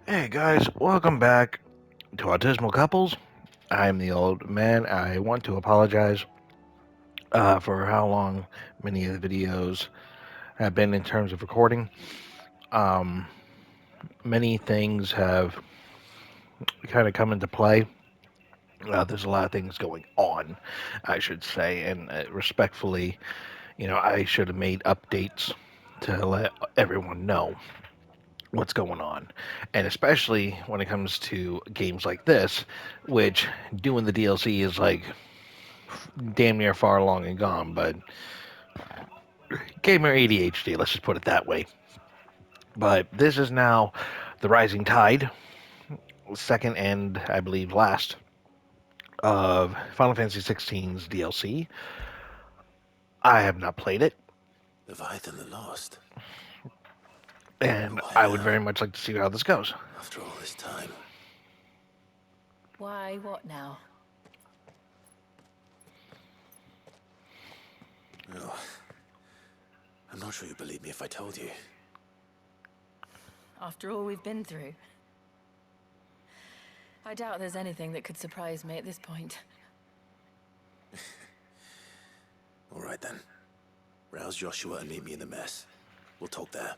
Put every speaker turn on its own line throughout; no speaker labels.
Hey guys, welcome back to Autismal Couples. I'm the old man. I want to apologize for how long many of the videos have been in terms of recording. Um, Many things have kind of come into play. There's a lot of things going on, I should say, and respectfully, I should have made updates to let everyone know what's going on. And especially when it comes to games like this, which doing the DLC is like damn near far along and gone, but gamer ADHD, let's just put it that way. But this is now the Rising Tide, second and I believe last of Final Fantasy XVI's DLC. I have not played it,
Leviathan the Lost.
and
Why
I would
now?
very much like to see how this goes.
After all this time.
Why, what now?
Oh, I'm not sure you'd believe me if I told you.
After all we've been through. I doubt there's anything that could surprise me at this point.
All right then. Rouse Joshua and meet me in the mess. We'll talk there.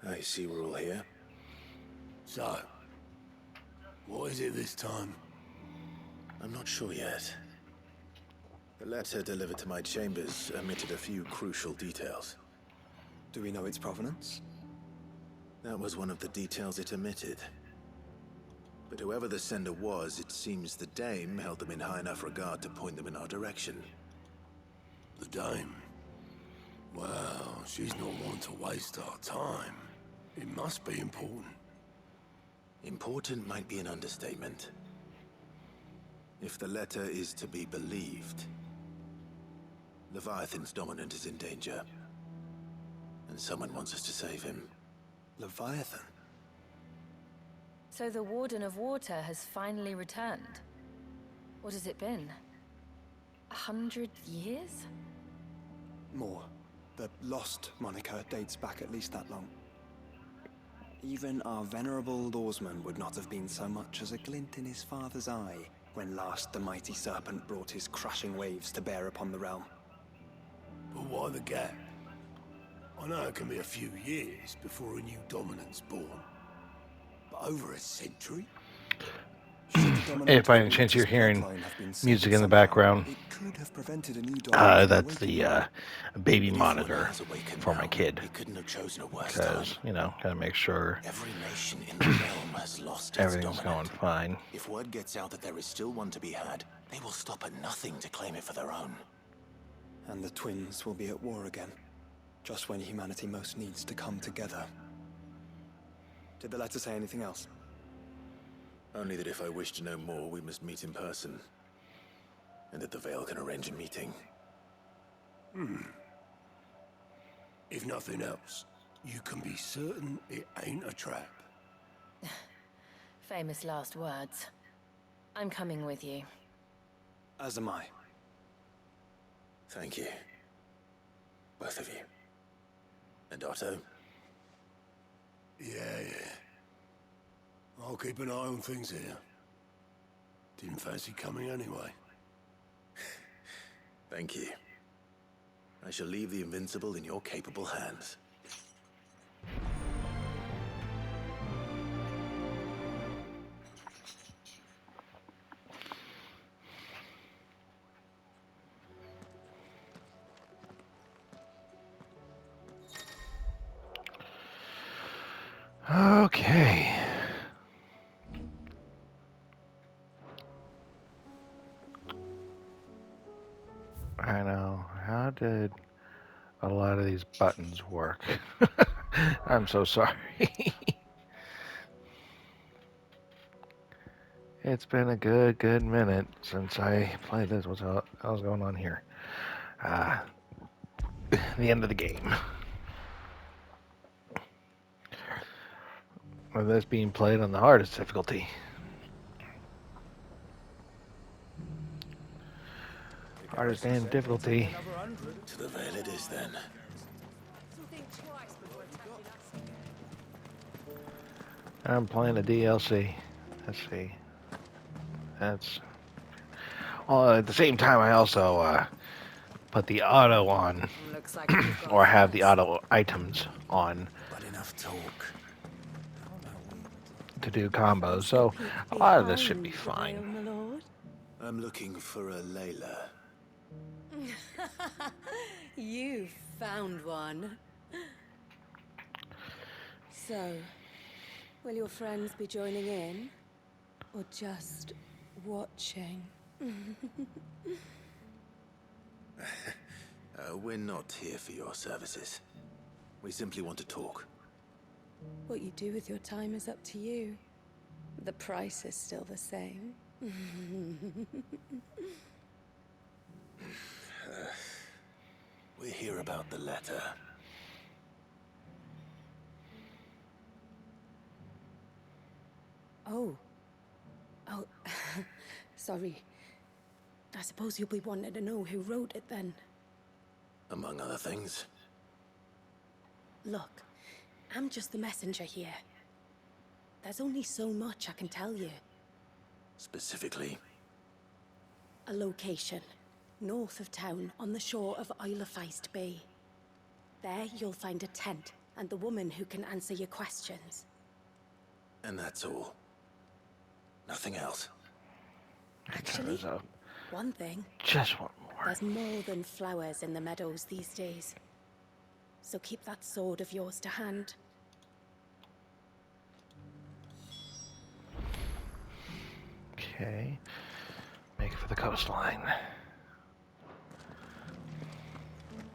I see we're all here.
So, what is it this time?
I'm not sure yet. The letter delivered to my chambers omitted a few crucial details.
Do we know its provenance?
That was one of the details it omitted. But whoever the sender was, it seems the dame held them in high enough regard to point them in our direction.
The dame? Well, she's not one to waste our time. It must be important.
Important might be an understatement. If the letter is to be believed, Leviathan's dominant is in danger. And someone wants us to save him.
Leviathan?
So the Warden of Water has finally returned. What has it been? 100 years?
More. The Lost moniker dates back at least that long. Even our venerable lawsman would not have been so much as a glint in his father's eye when last the mighty serpent brought his crashing waves to bear upon the realm.
But why the gap? I know it can be a few years before a new dominant's born. But over a century?
Should the dominant
If by any
of
chance you're
Water's
hearing
bloodline have been severed
music in the
somehow,
background,
it could have prevented a new dominant from
that's
awakening.
the baby
But if
monitor
Wanda has awakened
for
now,
my kid,
he couldn't have chosen a worse time.
because, gotta make sure
Every nation in the realm has lost its
everything's
dominant.
going fine.
If word gets out that there is still one to be had, they will stop at nothing to claim it for their own.
And the twins will be at war again, just when humanity most needs to come together. Did the letter say anything else?
Only that if I wish to know more, we must meet in person. And that the Veil can arrange a meeting.
If nothing else, you can be certain it ain't a trap.
Famous last words. I'm coming with you.
As am I.
Thank you. Both of you. And Otto?
Yeah. I'll keep an eye on things here. Didn't fancy coming anyway.
Thank you. I shall leave the Invincible in your capable hands.
Okay. I know. How did a lot of these buttons work? I'm so sorry. It's been a good minute since I played this. What's going on here? The end of the game. With this being played on the hardest difficulty. Hardest and difficulty.
To the Vale it is then.
I'm playing the DLC. Let's see. That's. Well, at the same time, I also put the auto on,
Looks like you've gone
or have the
first.
auto items on
But enough talk.
to do combos. So a lot of this should be fine.
My lord.
I'm looking for a Layla.
You found one. So, will your friends be joining in? Or just watching?
We're not here for your services. We simply want to talk.
What you do with your time is up to you. The price is still the same.
We're here about the letter.
Oh. Oh, sorry. I suppose you'll be wanting to know who wrote it then.
Among other things.
Look, I'm just the messenger here. There's only so much I can tell you.
Specifically,
A location, north of town, on the shore of Isle of Feist Bay. There you'll find a tent, and the woman who can answer your questions.
and that's all. Nothing else.
Actually,
There's
one thing.
just one more.
There's more than flowers in the meadows these days. So keep that sword of yours to hand.
Okay. Make it for the coastline.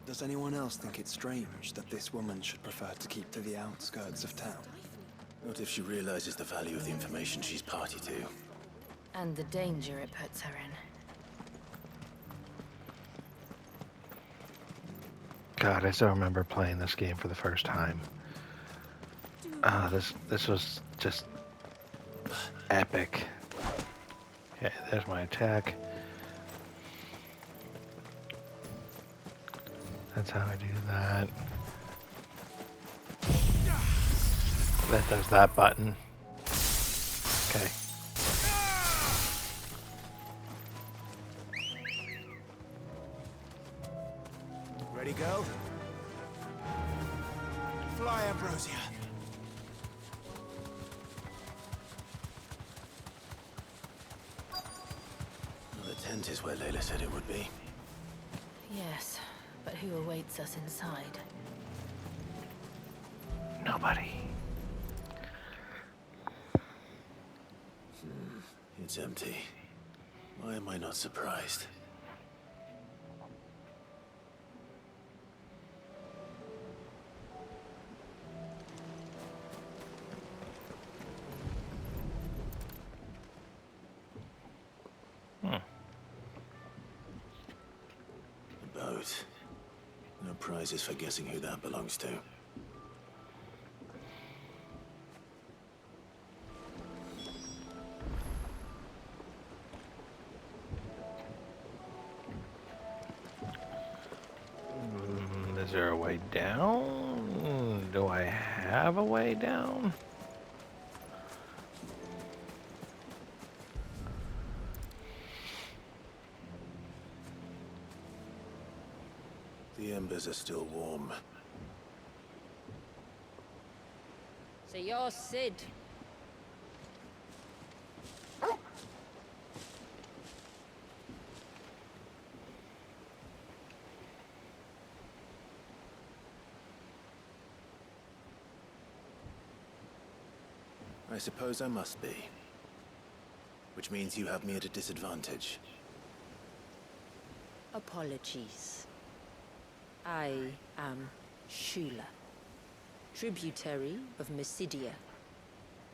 Does anyone else think it's strange that this woman should prefer to keep to the outskirts of town?
Not if she realizes the value of the information she's party to.
And the danger it puts her in.
God, I still remember playing this game for the first time. This was just epic. Okay, there's my attack. That's how I do that. That does that button. Okay.
Ready, go? Fly, Ambrosia. The tent is where Layla said it would be.
Yes, but who awaits us inside?
Nobody.
It's empty. Why am I not surprised? The boat. No prizes for guessing who that belongs to.
Is there a way down? Do I have a way down?
The embers are still warm.
So you're Sid.
I suppose I must be. Which means you have me at a disadvantage.
Apologies. I am Shula, tributary of Mysidia,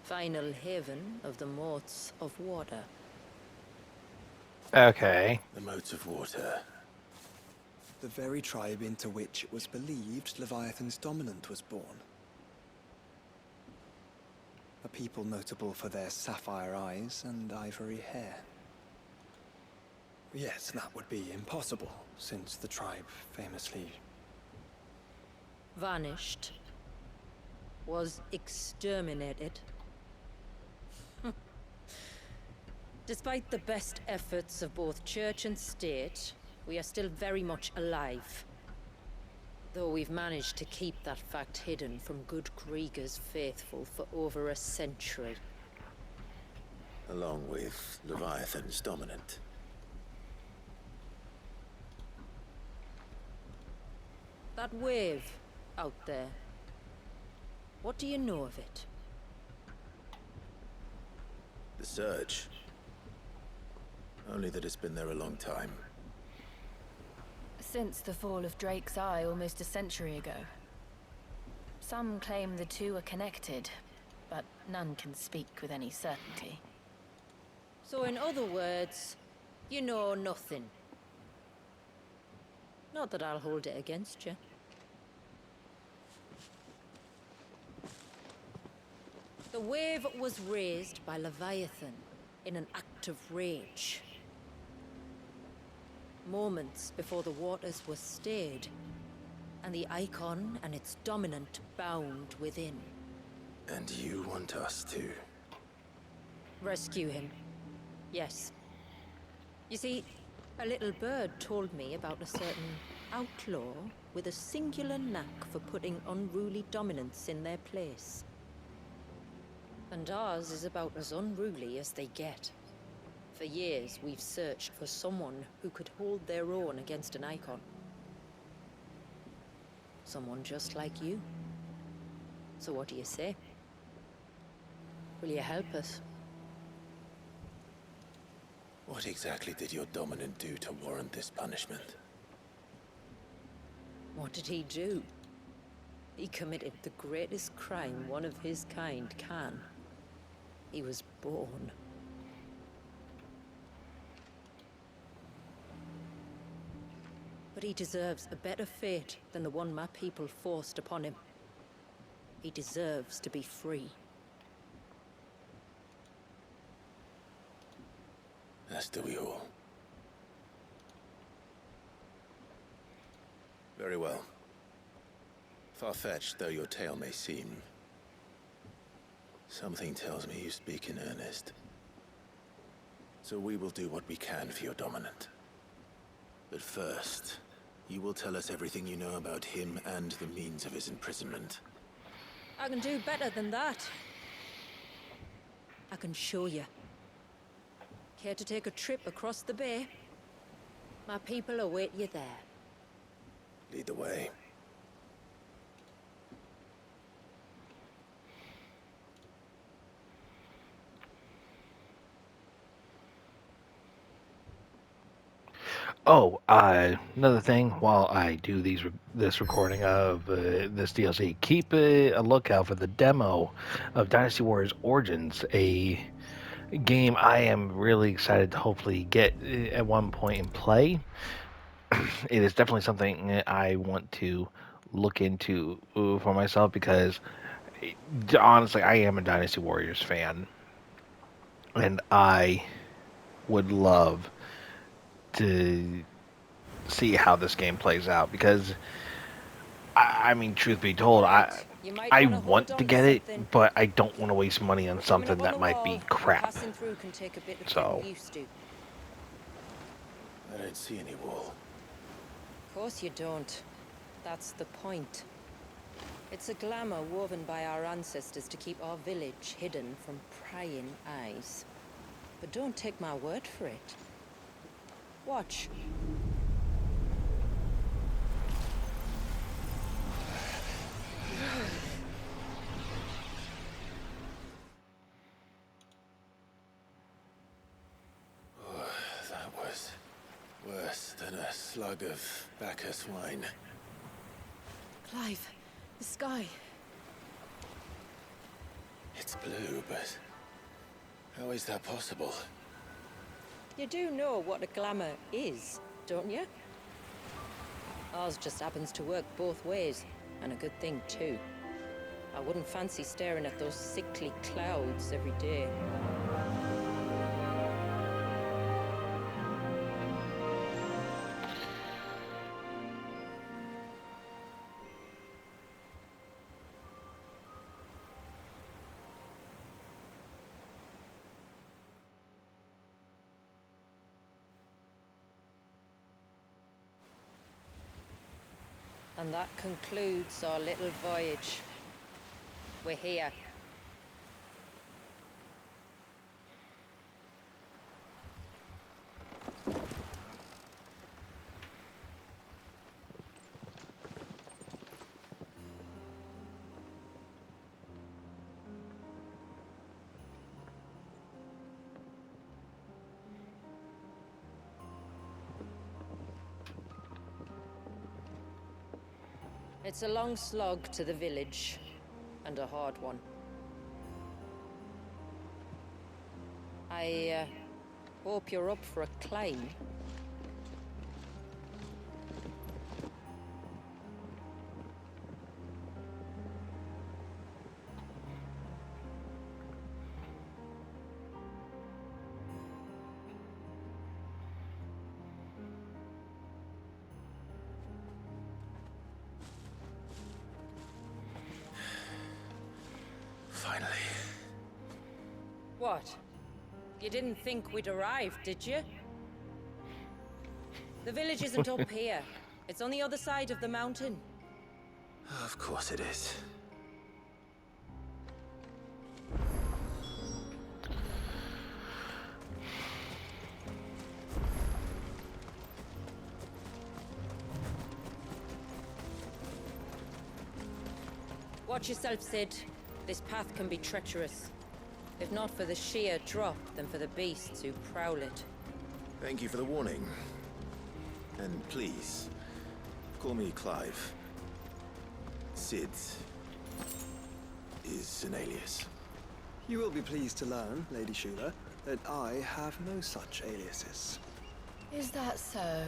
final haven of the Motes of Water.
Okay.
The motes of water.
The very tribe into which it was believed Leviathan's dominant was born. A people notable for their sapphire eyes and ivory hair. Yes, that would be impossible, since the tribe famously...
Vanished. Was exterminated. Despite the best efforts of both church and state, we are still very much alive. Though we've managed to keep that fact hidden from good Krieger's faithful for over a century.
Along with Leviathan's dominant.
That wave out there. What do you know of it?
The surge. Only that it's been there a long time.
Since the fall of Drake's Eye almost a century ago. Some claim the two are connected, but none can speak with any certainty.
So in other words, you know nothing. Not that I'll hold it against you. The wave was raised by Leviathan in an act of rage. Moments before the waters were stayed, and the icon and its dominant bound within.
And you want us to?
Rescue him. Yes. You see, a little bird told me about a certain outlaw with a singular knack for putting unruly dominants in their place. And ours is about as unruly as they get. For years, we've searched for someone who could hold their own against an icon. Someone just like you. So what do you say? Will you help us?
What exactly did your dominant do to warrant this punishment?
What did he do? He committed the greatest crime one of his kind can. He was born. But he deserves a better fate than the one my people forced upon him. He deserves to be free.
As do we all. Very well. Far-fetched though your tale may seem, something tells me you speak in earnest. So we will do what we can for your dominant. But first, you will tell us everything you know about him and the means of his imprisonment.
I can do better than that. I can show you. Care to take a trip across the bay? My people await you there.
Lead the way.
Oh, another thing. While I do this recording of this DLC, keep a lookout for the demo of Dynasty Warriors Origins, a game I am really excited to hopefully get at one point and play. It is definitely something that I want to look into for myself because, honestly, I am a Dynasty Warriors fan, and I would love to see how this game plays out because I mean, truth be told, I want to get it, but I don't want to waste money on something that might be crap. So
I don't see any wall.
Of course you don't. That's the point. It's a glamour woven by our ancestors to keep our village hidden from prying eyes. But don't take my word for it. Watch.
Oh, that was worse than a slug of Bacchus wine.
Clive, the sky.
It's blue, but how is that possible?
You do know what a glamour is, don't you? Ours just happens to work both ways, and a good thing too. I wouldn't fancy staring at those sickly clouds every day. And that concludes our little voyage. We're here. It's a long slog to the village, and a hard one. I hope you're up for a climb.
Finally.
What? You didn't think we'd arrived, did you? The village isn't up here. It's on the other side of the mountain.
Of course it is.
Watch yourself, Sid. This path can be treacherous. If not for the sheer drop, then for the beasts who prowl it.
Thank you for the warning. And please, call me Clive. Sid is an alias.
You will be pleased to learn, Lady Shula, that I have no such aliases.
Is that so,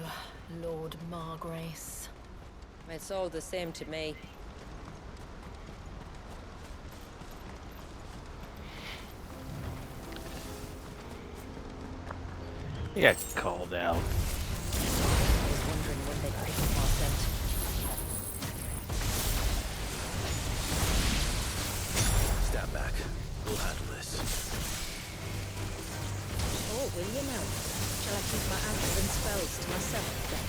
Lord Margrace?
It's all the same to me.
You got called out.
I was wondering when they'd pick up our scent.
Stand back. We'll handle this.
Oh, will you now? Shall I keep my answers and spells to myself then?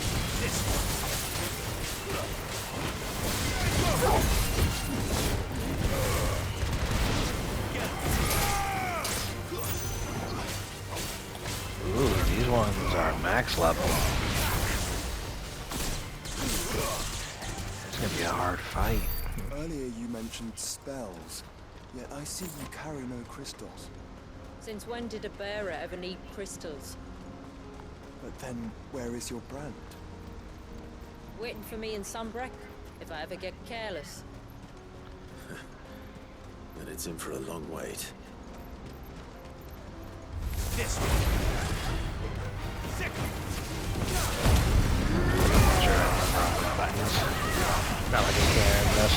Ooh, these ones are max level. It's gonna be a hard fight.
Earlier you mentioned spells, yet I see you carry no crystals.
Since when did a bearer ever need crystals?
But then, where is your brand?
Waiting for me in Sunbreck, if I ever get careless.
Then it's in for a long wait.
Not like I can in this.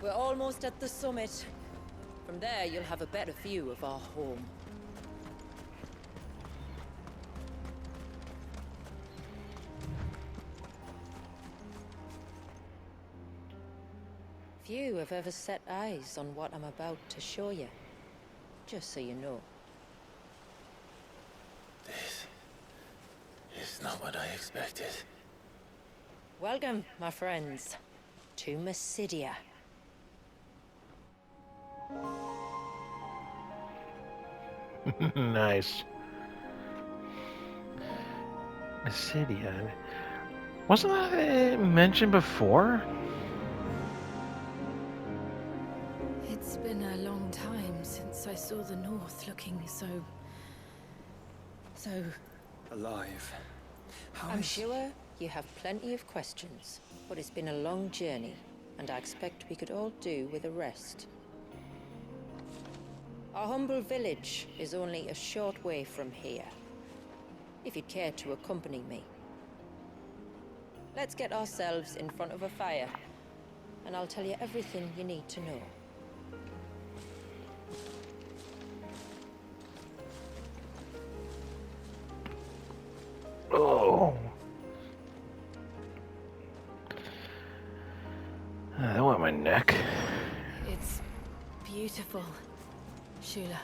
We're almost at the summit. From there, you'll have a better view of our home. Few have ever set eyes on what I'm about to show you. Just so you know.
This is not what I expected.
Welcome, my friends, to Mysidia.
Nice. Mysidia. Wasn't that mentioned before?
It's been a long time since I saw the North looking so
Alive. How
I'm
is-
sure you have plenty of questions, but it's been a long journey, and I expect we could all do with a rest. Our humble village is only a short way from here, if you'd care to accompany me. Let's get ourselves in front of a fire, and I'll tell you everything you need to know.
beautiful, Shula.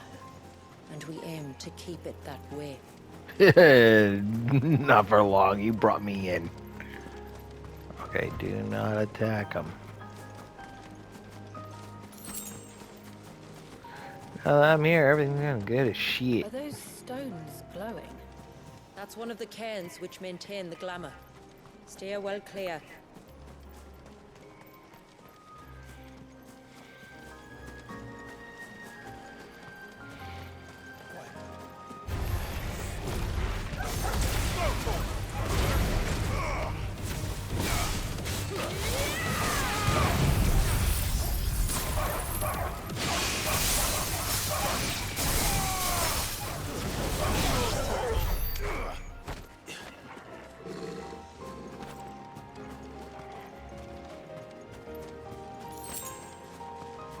And we aim to keep it that way.
Not for long. You brought me in. Okay, do not attack him. Now that I'm here, everything's good as shit.
Are those stones glowing?
That's one of the cairns which maintain the glamour. Steer well clear.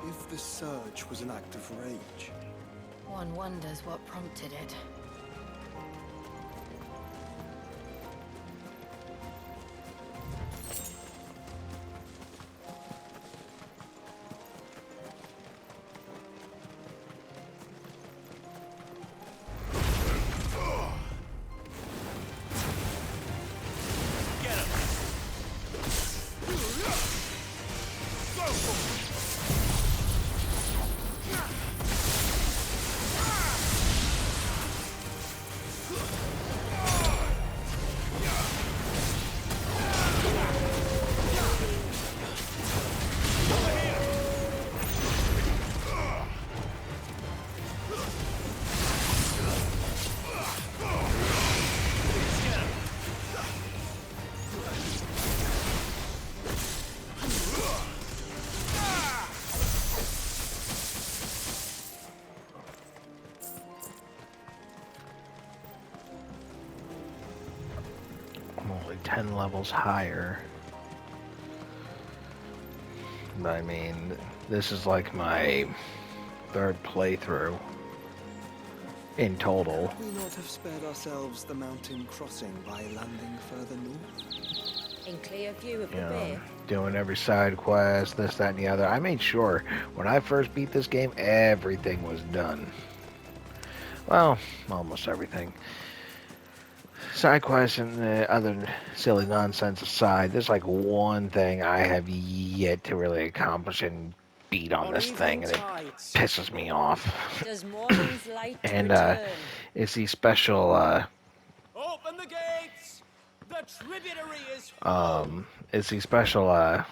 If the surge was an act of rage,
One wonders what prompted it.
I'm only 10 levels higher. But I mean, this is like my third playthrough in total.
could we not have spared ourselves the mountain crossing by landing further north?
In clear view of
You
the
know,
bay.
doing every side quest, this, that, and the other. I made sure when I first beat this game, everything was done. Well, almost everything. Side quests and the other silly nonsense aside, there's like one thing I have yet to really accomplish and beat on this thing, and it pisses me off.
Does morning's light
And
return?
it's the special
Open the gates! The tributary is
it's the special oh,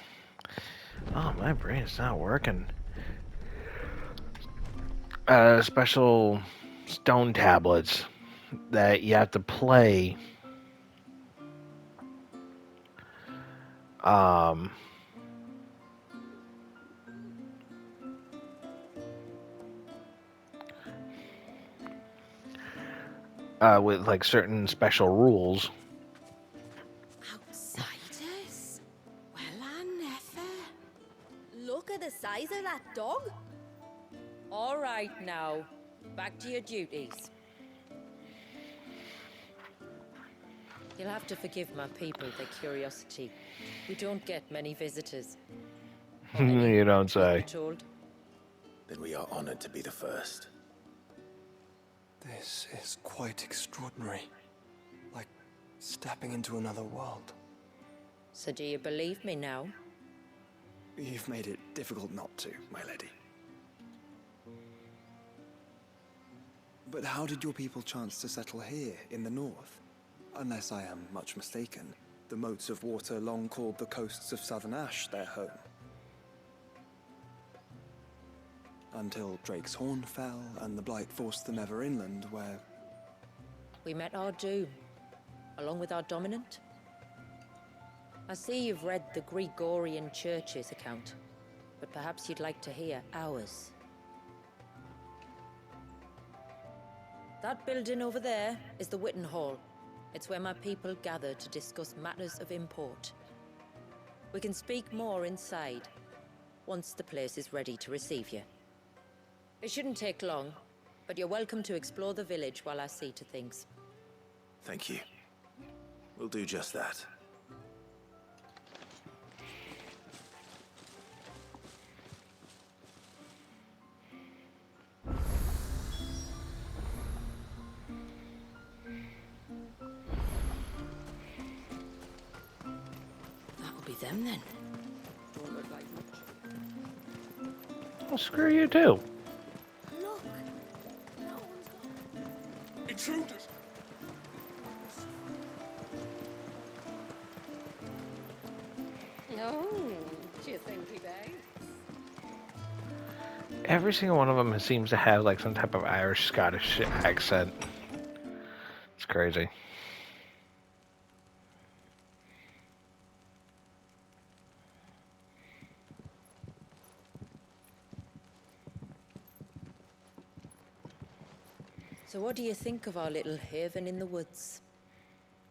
my brain's not working. Special stone tablets that you have to play with like certain special rules.
Outsiders? Well, I never. Look at the size of that dog.
All right now, back to your duties. You'll have to forgive my people their curiosity. We don't get many visitors. Or any,
You don't
truth be
say.
told.
Then we are honored to be the first.
This is quite extraordinary. Like stepping into another world.
So do you believe me now?
You've made it difficult not to, my lady. But how did your people chance to settle here in the north? Unless I am much mistaken, the moats of water long called the coasts of Southern Ash their home. Until Drake's Horn fell and the Blight forced them ever inland, where...
We met our doom, along with our dominant. I see you've read the Gregorian Church's account, but perhaps you'd like to hear ours. That building over there is the Witten Hall. It's where my people gather to discuss matters of import. We can speak more inside, once the place is ready to receive you. It shouldn't take long, but you're welcome to explore the village while I see to things.
Thank you. We'll do just that.
them then.
Don't look like much.
Well, screw you too.
Look! No one's got...
Intruders!
Oh, do you think he died?
Every single one of them seems to have like some type of Irish Scottish accent. It's crazy.
So what do you think of our little haven in the woods?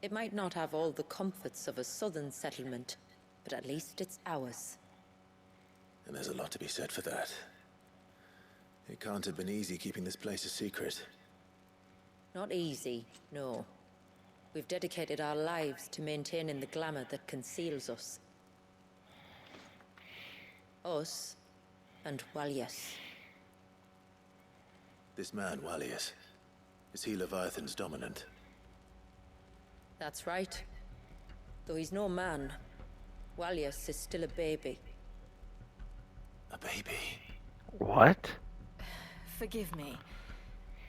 It might not have all the comforts of a southern settlement, but at least it's ours.
And there's a lot to be said for that. It can't have been easy keeping this place a secret.
Not easy, no. We've dedicated our lives to maintaining the glamour that conceals us. Us and Walyas.
This man, Walyas, is he Leviathan's dominant?
That's right. Though he's no man, Walyas is still a baby.
A baby?
What?
Forgive me,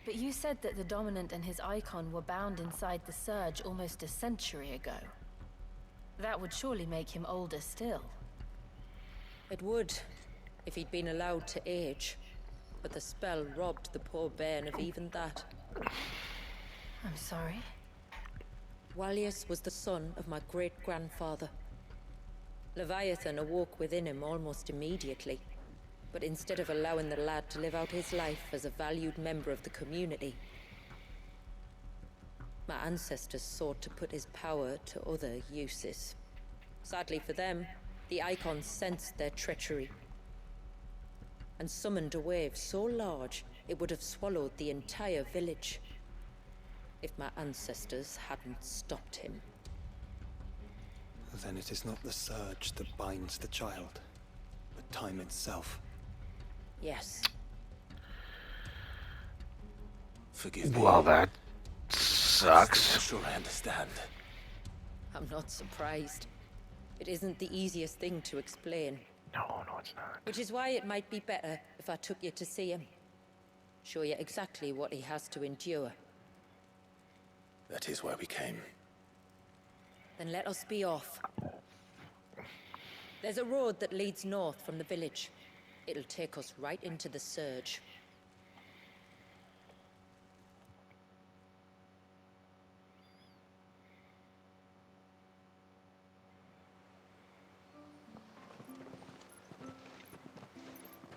but you said that the Dominant and his icon were bound inside the Surge almost a century ago. That would surely make him older still.
It would, if he'd been allowed to age. But the spell robbed the poor bairn of even that.
I'm sorry.
Walyas was the son of my great-grandfather. Leviathan awoke within him almost immediately. But instead of allowing the lad to live out his life as a valued member of the community, my ancestors sought to put his power to other uses. Sadly for them, the icons sensed their treachery and summoned a wave so large it would have swallowed the entire village if my ancestors hadn't stopped him.
Then it is not the surge that binds the child, but time itself.
Yes.
Forgive me.
Well, that
I'm
sucks.
still not sure I understand.
I'm not surprised. It isn't the easiest thing to explain.
No, it's not.
Which is why it might be better if I took you to see him. Show you exactly what he has to endure.
That is why we came.
Then let us be off. There's a road that leads north from the village. It'll take us right into the Surge.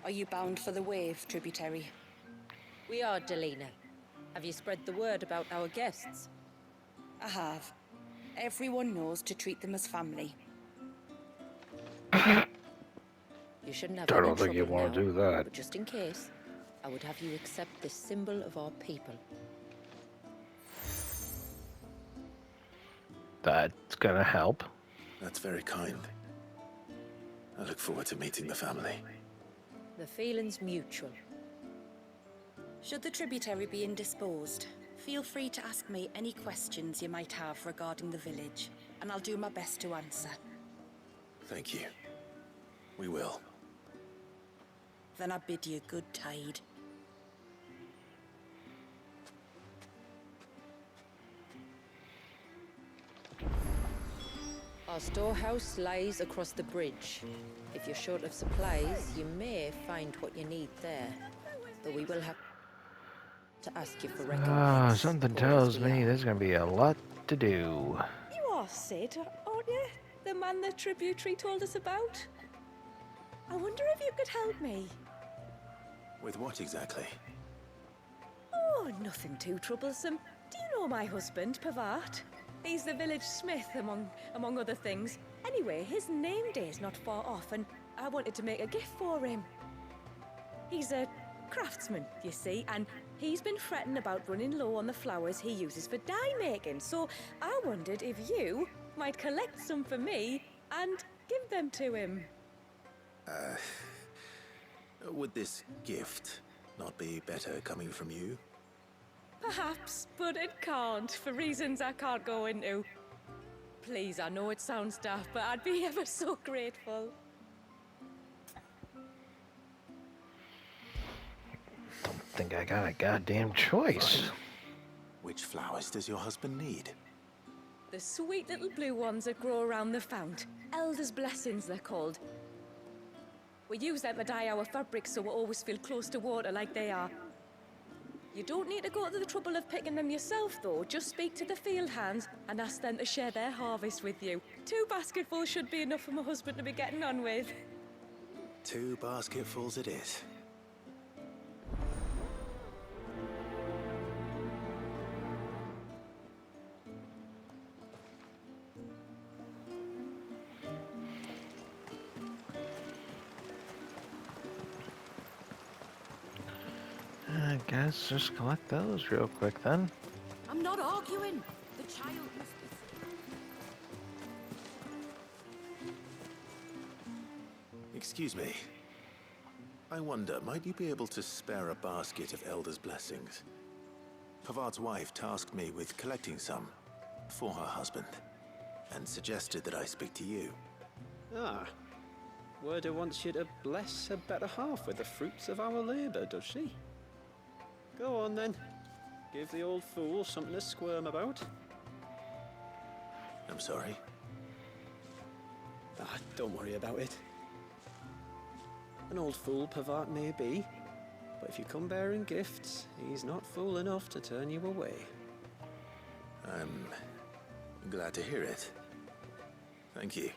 Are you bound for the Wave, tributary?
We are, Delina. Have you spread the word about our guests?
I have. Everyone knows to treat them as family.
You shouldn't have
I
any
don't think you
trouble
want to
now,
do that.
But just in case, I would have you accept this symbol of our people.
That's gonna help.
That's very kind. I look forward to meeting the family.
The feeling's mutual.
Should the tributary be indisposed, feel free to ask me any questions you might have regarding the village, and I'll do my best to answer.
Thank you. We will.
Then I bid you good tide.
Our storehouse lies across the bridge. If you're short of supplies, you may find what you need there. Though we will have to ask you for records.
Something
poor as
tells
we
me
are.
there's gonna be a lot to do.
You are Sid, aren't you? The man the tributary told us about? I wonder if you could help me.
With what exactly?
Oh, nothing too troublesome. Do you know my husband, Pavat? He's the village smith, among other things. Anyway, his name day's not far off, and I wanted to make a gift for him. He's a craftsman, you see, and he's been fretting about running low on the flowers he uses for dye making, so I wondered if you might collect some for me and give them to him.
Would this gift not be better coming from you?
Perhaps, but it can't, for reasons I can't go into. please, I know it sounds daft, but I'd be ever so grateful.
Don't think I got a goddamn choice.
Fine. Which flowers does your husband need?
The sweet little blue ones that grow around the fount. Elder's blessings, they're called. We use them to dye our fabrics so we always feel close to water like they are. You don't need to go to the trouble of picking them yourself, though. Just speak to the field hands and ask them to share their harvest with you. 2 basketfuls should be enough for my husband to be getting on with.
2 basketfuls it is.
I guess just collect those real quick then.
I'm not arguing. The child must be...
Excuse me. I wonder, might you be able to spare a basket of Elder's blessings? Pavard's wife tasked me with collecting some for her husband, and suggested that I speak to you.
Ah. Werda wants you to bless her better half with the fruits of our labor, does she? Go on then. Give the old fool something to squirm about.
I'm sorry.
Ah, don't worry about it. An old fool Pavard may be, but if you come bearing gifts, he's not fool enough to turn you away.
I'm glad to hear it. Thank you.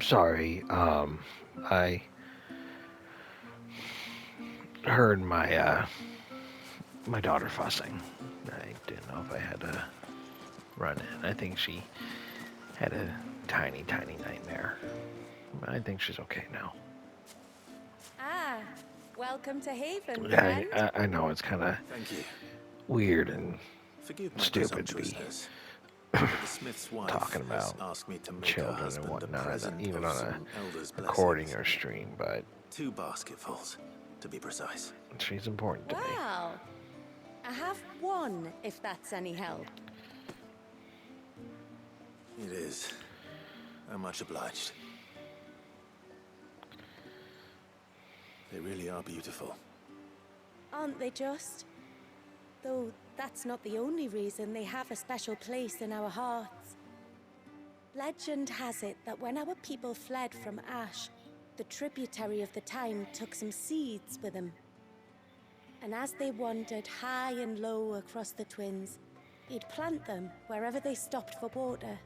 Sorry, I heard my my daughter fussing. I didn't know if I had to run in. I think she had a tiny nightmare. I think she's okay now.
Ah, welcome to Haven,
Yeah,
friend.
I know it's kind of
Thank you.
weird and
Forgive my
stupid to be
presumptuousness. The smith's wife
talking
has
about
asked me to make her
children and
husband a
whatnot,
present
even
of
on
some
a
Elder's
recording
blessings.
or stream, but
2 basketfuls, to be precise.
she's important to me.
Wow. I have 1, if that's any help.
It is. I'm much obliged. They really are beautiful.
Aren't they just? Though that's not the only reason they have a special place in our hearts. Legend has it that when our people fled from Ash, the tributary of the time took some seeds with them. And as they wandered high and low across the Twins, he'd plant them wherever they stopped for water.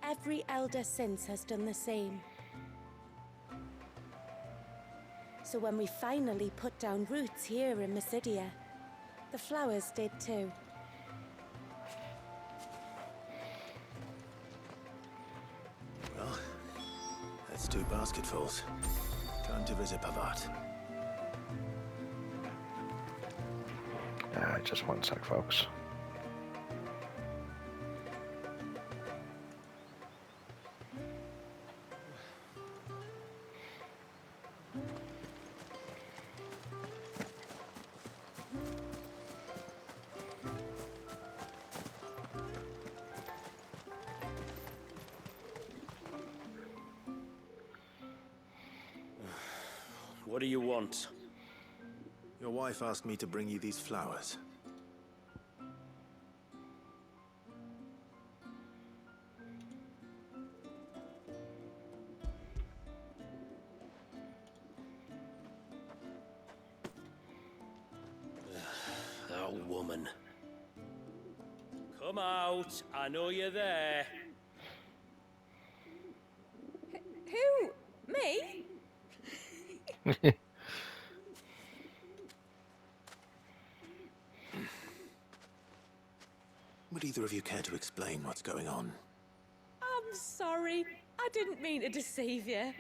Every elder since has done the same. So when we finally put down roots here in Mysidia, the flowers did too.
Well, that's 2 basketfuls. Time to visit Pavard.
Just one sec, folks.
What do you want?
Your wife asked me to bring you these flowers.
That woman. Come out. I know you're there.
Who? Me?
Would either of you care to explain what's going on?
I'm sorry. I didn't mean to deceive you.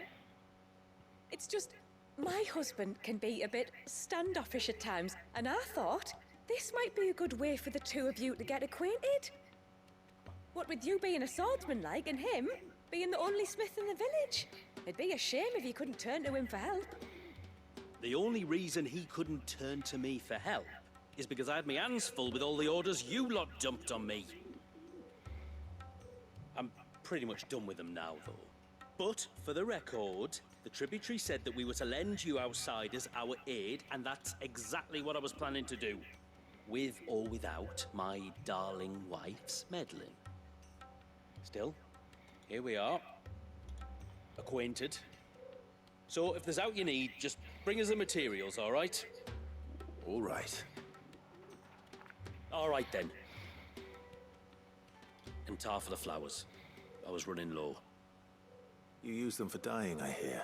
It's just, my husband can be a bit standoffish at times, and I thought this might be a good way for the 2 of you to get acquainted. What with you being a swordsman like, and him being the only smith in the village? It'd be a shame if you couldn't turn to him for help.
The only reason he couldn't turn to me for help is because I had my hands full with all the orders you lot dumped on me. I'm pretty much done with them now, though. But, for the record, the tributary said that we were to lend you outsiders our aid, and that's exactly what I was planning to do. With or without my darling wife's meddling. Still, here we are. Acquainted. So, if there's out you need, just bring us the materials, all right?
All right.
All right, then. And tar for the flowers. I was running low.
You use them for dyeing, I hear.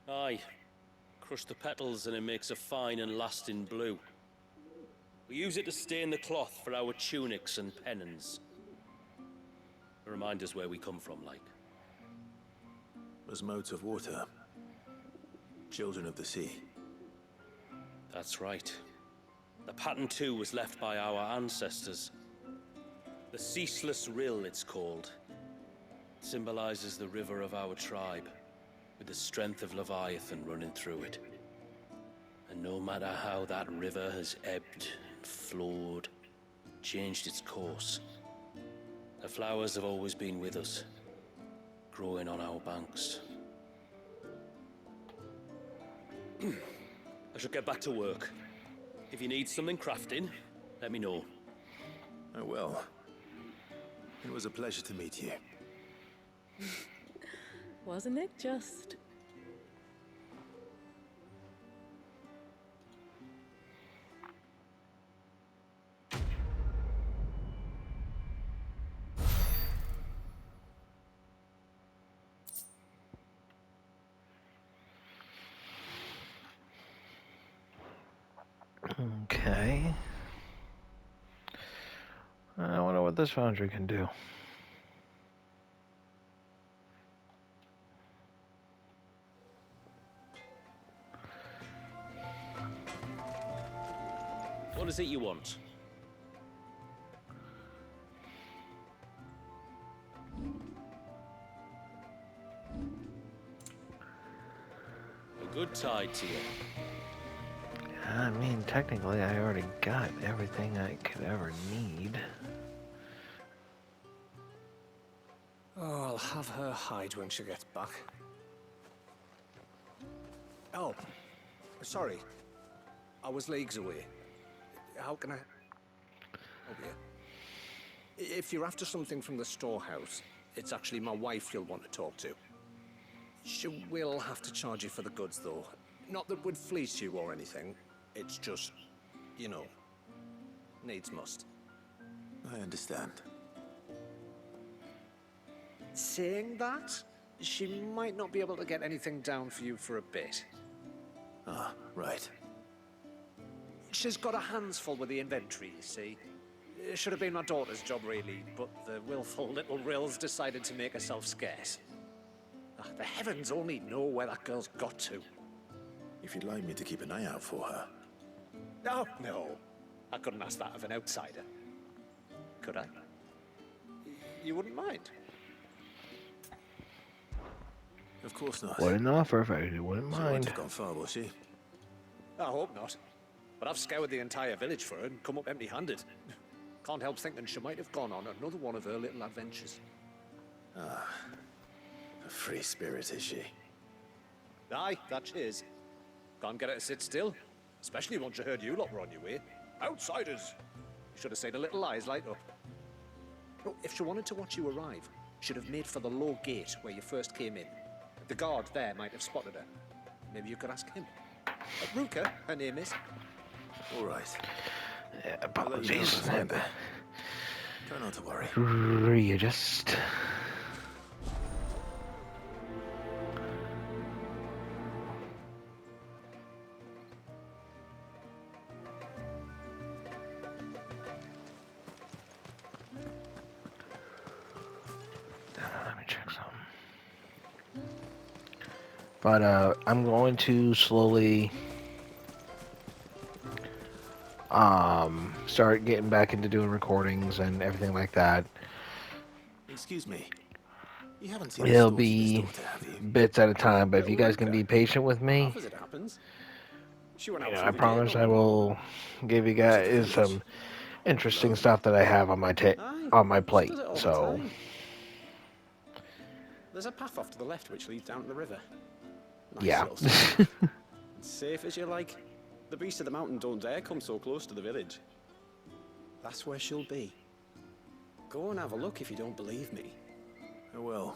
Aye. Crush the petals and it makes a fine and lasting blue. We use it to stain the cloth for our tunics and pennons. To remind us where we come from, like.
As modes of water. Children of the sea.
That's right. The pattern too was left by our ancestors. The Ceaseless Rill, it's called. It symbolizes the river of our tribe, with the strength of Leviathan running through it. And no matter how that river has ebbed and flowed, changed its course, the flowers have always been with us, growing on our banks. I should get back to work. If you need something crafting, let me know.
Oh well. It was a pleasure to meet you.
Wasn't it just?
Okay. I wonder what this foundry can do.
What is it you want? A good tide to you.
I mean, technically, I already got everything I could ever need.
Oh, I'll have her hide when she gets back. Oh, sorry. I was leagues away. How can I... Oh, yeah. If you're after something from the storehouse, it's actually my wife you'll want to talk to. She will have to charge you for the goods, though. Not that we'd fleece you or anything. It's just, you know, needs must.
I understand.
Saying that, she might not be able to get anything down for you for a bit.
Ah, right.
She's got her hands full with the inventory, you see. It should have been my daughter's job, really, but the willful little Rill's decided to make herself scarce. The heavens only know where that girl's got to.
If you'd like me to keep an eye out for her.
Oh, no. I couldn't ask that of an outsider. Could I? You wouldn't mind?
Of course not.
Wouldn't offer if I wouldn't
She wouldn't
mind.
have gone far, will she?
I hope not. But I've scoured the entire village for her and come up empty-handed. Can't help thinking she might have gone on another one of her little adventures.
Ah, a free spirit, is she?
Aye, that she is. Can't get her to sit still. Especially once you heard you lot were on your way. Outsiders! Should have seen her little eyes light up. Oh, if she wanted to watch you arrive, she'd have made for the low gate where you first came in. The guard there might have spotted her. Maybe you could ask him. Ruka, her name is.
All right.
Yeah,
I'll let you know if
apologies.
I find her. Try not to worry.
Readjust. Let me check something. But I'm going to slowly start getting back into doing recordings and everything like that.
Excuse me. You haven't seen a
It'll
store to this
be
daughter, have you?
bits at a time, but if
Little
you guys can
Ruka.
be patient with me,
Half as it happens. She went out
I
through the gate
promise
not
I
long ago.
will give you
Went to the
guys
village.
some interesting
Alone.
stuff that I have on my
Aye,
on my
she
plate.
does it all the
So
time. There's a path off to the left which leads down to the river. Nice
yeah.
little spot. Safe as you like. The beasts of the mountain don't dare come so close to the village. That's where she'll be. Go and have a look if you don't believe me.
I will.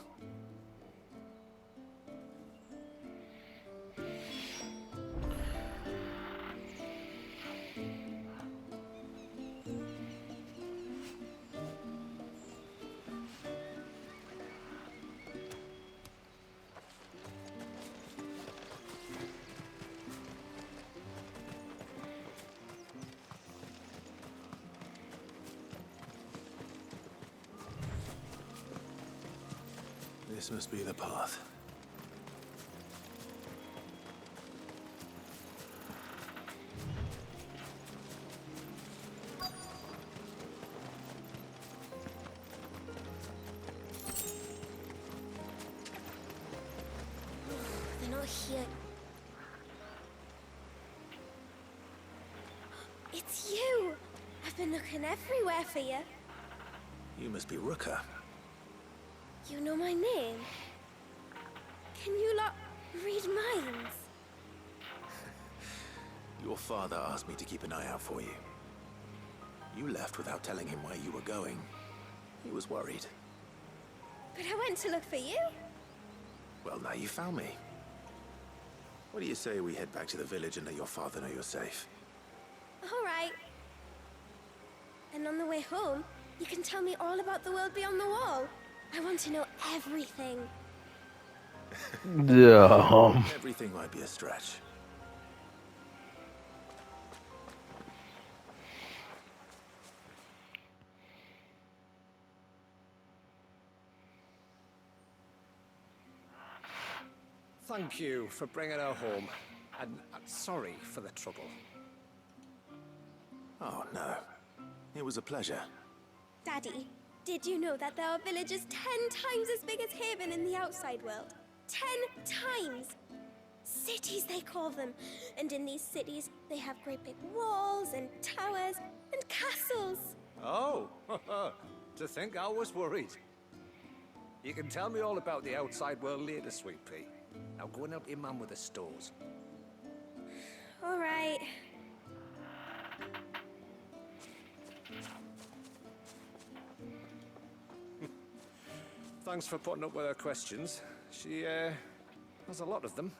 This must be the path.
They're not here. It's you! I've been looking everywhere for you.
You must be Ruka.
You know my name? Can you lot read minds?
Your father asked me to keep an eye out for you. You left without telling him where you were going. He was worried.
But I went to look for you.
Well, now you found me. What do you say we head back to the village and let your father know you're safe?
All right. And on the way home, you can tell me all about the world beyond the wall. I want to know everything.
Dumb.
Everything might be a stretch.
Thank you for bringing her home. And sorry for the trouble.
Oh, no. It was a pleasure.
Daddy, did you know that there are villages 10 times as big as Haven in the outside world? 10 times! Cities, they call them. And in these cities, they have great big walls and towers and castles.
Oh, to think I was worried. You can tell me all about the outside world later, Sweet Pea. Now go and help your mum with the stores.
All right.
Thanks for putting up with her questions. She, has a lot of them.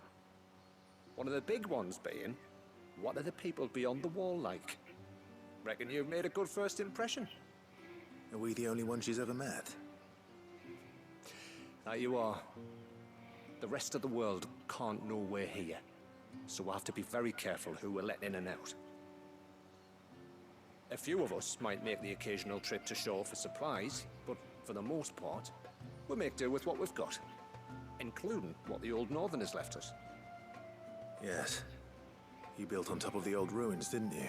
One of the big ones being, what are the people beyond the wall like? Reckon you've made a good first impression.
Are we the only one she's ever met?
That you are. The rest of the world can't know we're here, so we'll have to be very careful who we're letting in and out. A few of us might make the occasional trip to shore for supplies, but for the most part, we'll make do with what we've got, including what the old Northerners left us.
Yes. You built on top of the old ruins, didn't you?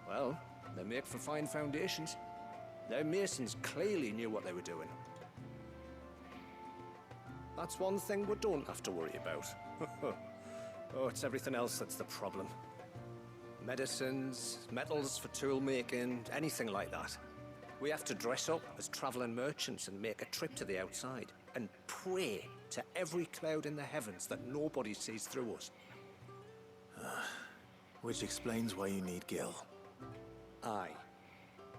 Well, they make for fine foundations. Their masons clearly knew what they were doing. That's one thing we don't have to worry about. Oh, it's everything else that's the problem. Medicines, metals for tool making, anything like that. We have to dress up as traveling merchants and make a trip to the outside and pray to every cloud in the heavens that nobody sees through us.
Which explains why you need Gil.
Aye.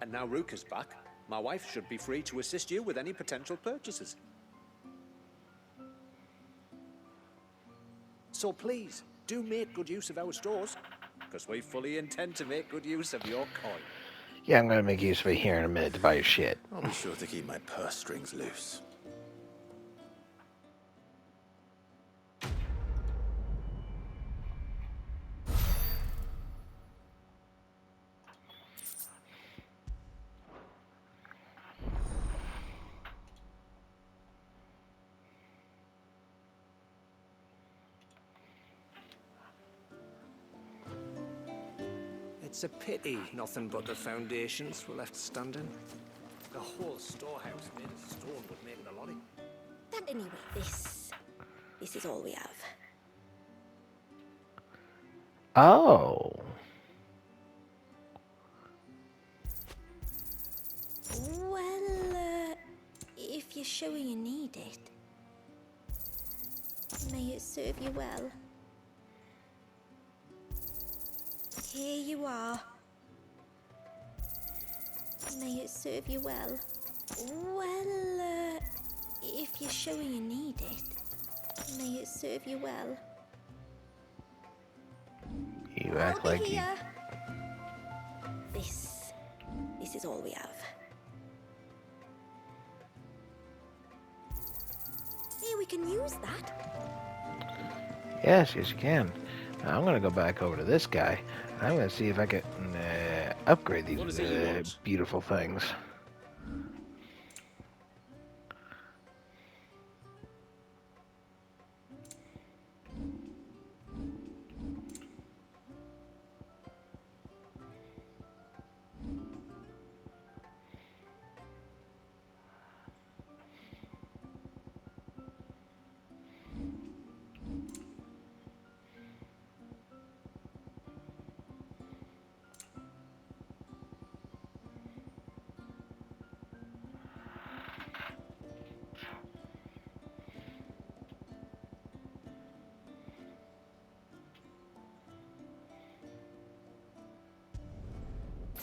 And now Ruka's back, my wife should be free to assist you with any potential purchases. So please, do make good use of our stores, because we fully intend to make good use of your coin.
Yeah, I'm gonna make use of it here in a minute to buy your shit.
I'll be sure to keep my purse strings loose.
It's a pity nothing but the foundations were left standing. A whole storehouse made of stone would make it a lorry.
But anyway, this is all we have.
Oh.
Well, if you're sure you need it, may it serve you well. Here you are. May it serve you well. Well, if you're sure you need it, may it serve you well.
You act like you.
Here. This is all we have. Hey, we can use that.
Yes, yes, you can. Now, I'm gonna go back over to this guy. And I'm gonna see if I can upgrade
What is
these
it you want?
beautiful things.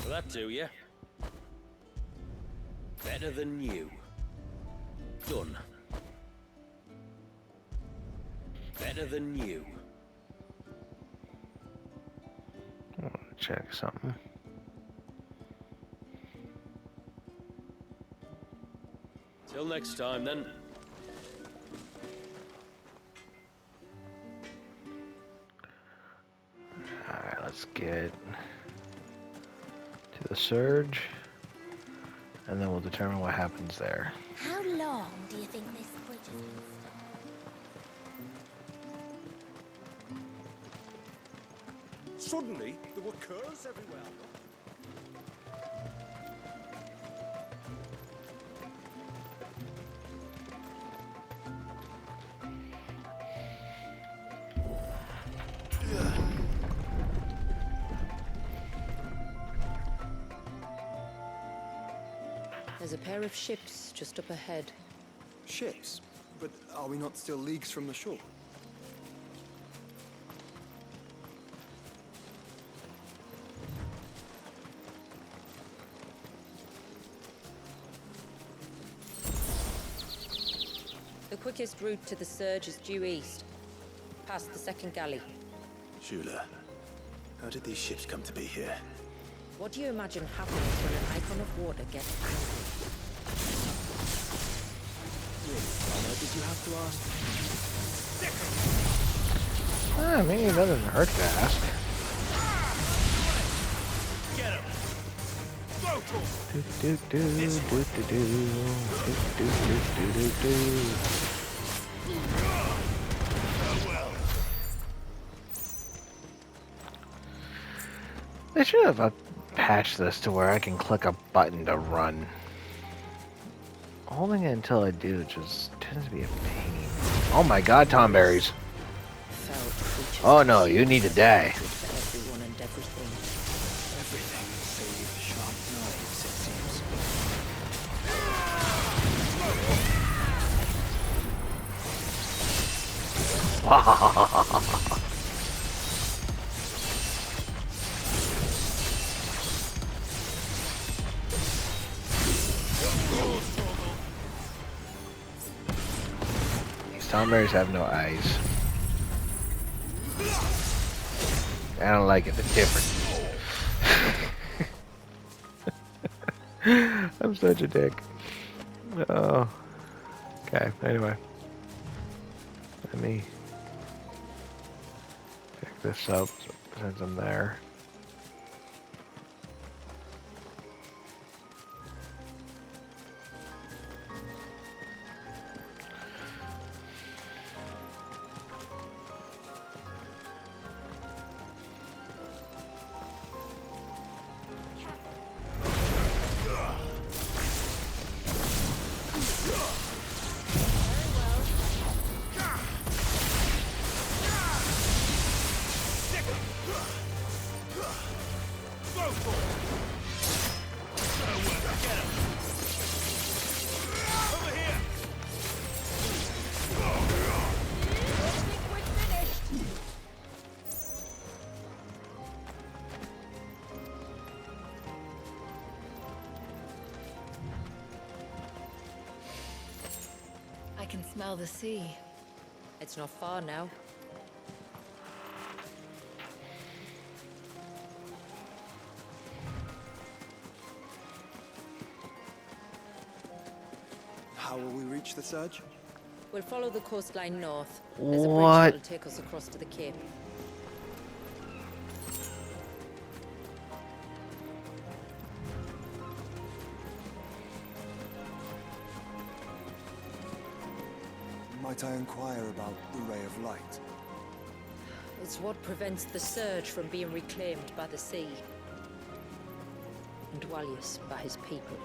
Will that do you? Better than new. Done. Better than new.
I want to check something.
Till next time, then.
Alright, let's get to the surge, and then we'll determine what happens there.
How long do you think this bridge has been stuck?
Suddenly, there were curls everywhere.
There's a pair of ships just up ahead.
Ships? But are we not still leagues from the shore?
The quickest route to the surge is due east, past the second galley.
Shula, how did these ships come to be here?
What do you imagine happens when an icon of water gets angry?
Did you have to ask?
I mean, it doesn't hurt to ask.
Get him! Go to him!
Do, do, do, do, do, do, do, do, do, do, do. They should have patched this to where I can click a button to run. Holding it until I do just tends to be a pain. Oh my god, Tomberries. Oh no, you need to die.
For everyone and everything.
Everything save sharp knives, it seems.
These Tomberries have no eyes. I don't like it, it's different. I'm such a dick. Oh. Okay, anyway. Let me pick this up since I'm there.
Go for it! Nowhere to get him! Over here!
Think we're finished.
I can smell the sea.
It's not far now.
How will we reach the surge?
We'll follow the coastline north. There's a bridge
What?
that'll take us across to the cape.
Might I inquire about the ray of light?
It's what prevents the surge from being reclaimed by the sea. And Dwalius by his people.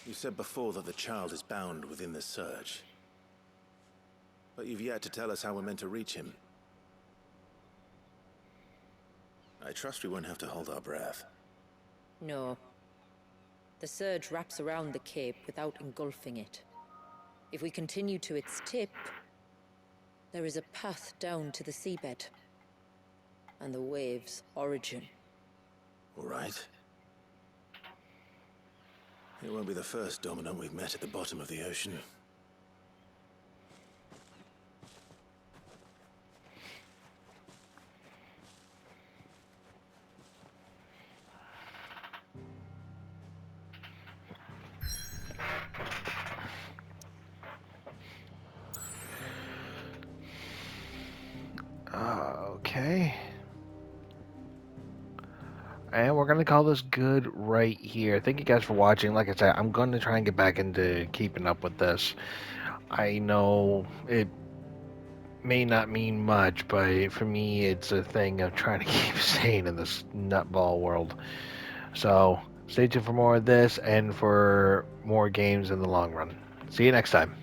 You said before that the child is bound within the surge. But you've yet to tell us how we're meant to reach him. I trust we won't have to hold our breath.
No. The surge wraps around the cape without engulfing it. If we continue to its tip, there is a path down to the seabed. And the wave's origin.
All right. It won't be the first dominant we've met at the bottom of the ocean.
Okay. And we're going to call this good right here. Thank you guys for watching. Like I said, I'm going to try and get back into keeping up with this. I know it may not mean much, but for me, it's a thing of trying to keep sane in this nutball world. So stay tuned for more of this and for more games in the long run. See you next time.